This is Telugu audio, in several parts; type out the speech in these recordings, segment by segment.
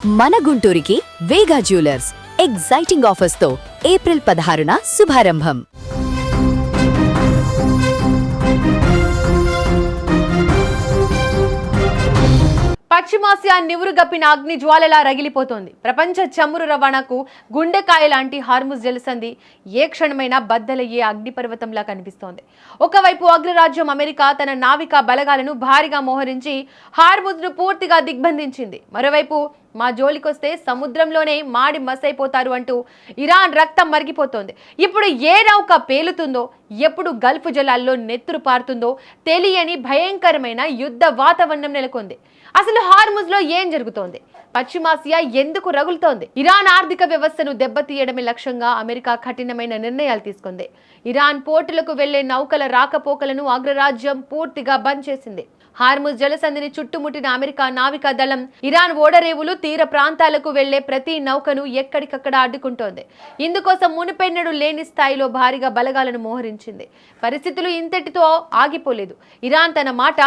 మన గుంటూరుకి వేగా జ్యువెలర్స్ ఎగ్జైటింగ్ ఆఫర్స్ తో ఏప్రిల్ 16న శుభారంభం. పశ్చిమాసియా నివురుగప్పిన అగ్ని జ్వాలలా రగిలిపోతోంది. ప్రపంచ చమురు రవాణాకు గుండెకాయ లాంటి హార్ముజ్ జలసంధి ఏ క్షణమైనా బద్దలయ్యే అగ్నిపర్వతంలా కనిపిస్తోంది. ఒకవైపు అగ్రరాజ్యం అమెరికా తన నావికా బలగాలను భారీగా మోహరించి హార్ముజ్ను పూర్తిగా దిగ్బంధించింది. మరోవైపు మా జోలికొస్తే సముద్రంలోనే మాడి మసైపోతారు అంటూ ఇరాన్ రక్తం మరిగిపోతోంది. ఇప్పుడు ఏ నౌక పేలుతుందో, ఎప్పుడు గల్ఫ్ జలాల్లో నెత్తురు పారుతుందో తెలియని భయంకరమైన యుద్ధ వాతావరణం నెలకొంది. అసలు హార్ముజ్లో ఏం జరుగుతోంది? పశ్చిమాసియా ఎందుకు రగులుతోంది? ఇరాన్ ఆర్థిక వ్యవస్థను దెబ్బతీయడమే లక్ష్యంగా అమెరికా కఠినమైన నిర్ణయాలు తీసుకుంది. ఇరాన్ పోర్టులకు వెళ్లే నౌకల రాకపోకలను అగ్రరాజ్యం పూర్తిగా బంద్ చేసింది. హార్ముజ్ జలసంధిని చుట్టుముట్టిన అమెరికా నావికా దళం ఇరాన్ ఓడరేవులు తీర ప్రాంతాలకు వెళ్లే ప్రతి నౌకను ఎక్కడికక్కడ అడ్డుకుంటోంది. ఇందుకోసం మునుపెన్నడూ లేని స్థాయిలో భారీగా బలగాలను మోహరించింది. పరిస్థితులు ఇంతటితో ఆగిపోలేదు. ఇరాన్ తన మాట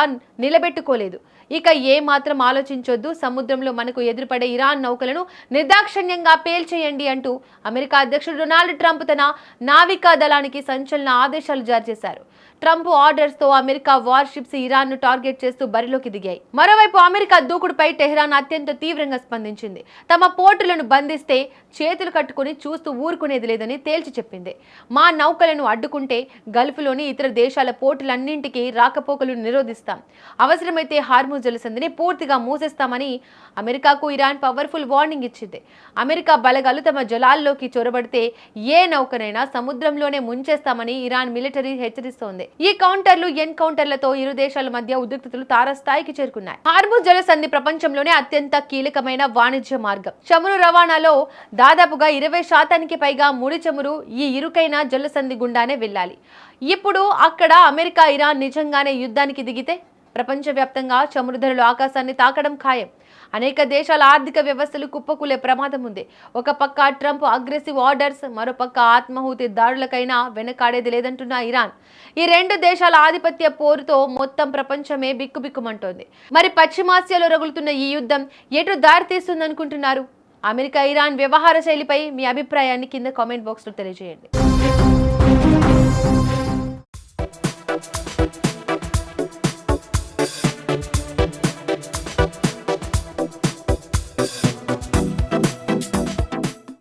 నిలబెట్టుకోలేదు. ఇక ఏ మాత్రం ఆలోచించొద్దు, సముద్రంలో మనకు ఎదురుపడే ఇరాన్ నౌకలను నిర్దాక్షిణ్యంగా పేల్చేయండి అంటూ అమెరికా అధ్యక్షుడు డొనాల్డ్ ట్రంప్ తన నావికా దళానికి సంచలన ఆదేశాలు జారీ చేశారు. ట్రంప్ ఆర్డర్స్ తో అమెరికా వార్షిప్స్ ఇరాన్ ను టార్గెట్ చేస్తూ బరిలోకి దిగాయి. మరోవైపు అమెరికా దూకుడుపై టెహ్రాన్ అత్యంత తీవ్రంగా స్పందించింది. తమ పోర్టులను బంధిస్తే చేతులు కట్టుకుని చూస్తూ ఊరుకునేది లేదని తేల్చి చెప్పింది. మా నౌకలను అడ్డుకుంటే గల్ఫ్లోని ఇతర దేశాల పోర్టులన్నింటికీ రాకపోకలు నిరోధిస్తాం, అవసరమైతే హార్ముజ్ జలసంధిని పూర్తిగా మూసేస్తామని అమెరికాకు ఇరాన్ పవర్ఫుల్ వార్నింగ్ ఇచ్చింది. అమెరికా బలగాలు తమ జలాల్లోకి చొరబడితే ఏ నౌకనైనా సముద్రంలోనే ముంచేస్తామని ఇరాన్ మిలిటరీ హెచ్చరిస్తోంది. ఈ కౌంటర్లు ఎన్కౌంటర్లతో ఇరు దేశాల మధ్య ఉద్రిక్తతలు తారస్థాయికి చేరుకున్నాయి. హార్ముజ్ జలసంధి ప్రపంచంలోనే అత్యంత కీలకమైన వాణిజ్య మార్గం. చమురు రవాణాలో దాదాపుగా 20% పైగా ముడి చమురు ఈ ఇరుకైన జలసంధి గుండానే వెళ్ళాలి. ఇప్పుడు అక్కడ అమెరికా ఇరాన్ నిజంగానే యుద్ధానికి దిగితే ప్రపంచవ్యాప్తంగా చమురు ధరలు ఆకాశాన్ని తాకడం ఖాయం. అనేక దేశాల ఆర్థిక వ్యవస్థలు కుప్పకూలే ప్రమాదం ఉంది. ఒక పక్క ట్రంప్ అగ్రెసివ్ ఆర్డర్స్, మరోపక్క ఆత్మాహుతి దాడులకైనా వెనకాడేది లేదంటున్న ఇరాన్. ఈ రెండు దేశాల ఆధిపత్య పోరుతో మొత్తం ప్రపంచమే బిక్కుబిక్కుమంటోంది. మరి పశ్చిమాసియాలో రగులుతున్న ఈ యుద్ధం ఎటు దారితీస్తుందనుకుంటున్నారు? అమెరికా ఇరాన్ వ్యవహార శైలిపై మీ అభిప్రాయాన్ని కింద కామెంట్ బాక్స్లో తెలియజేయండి.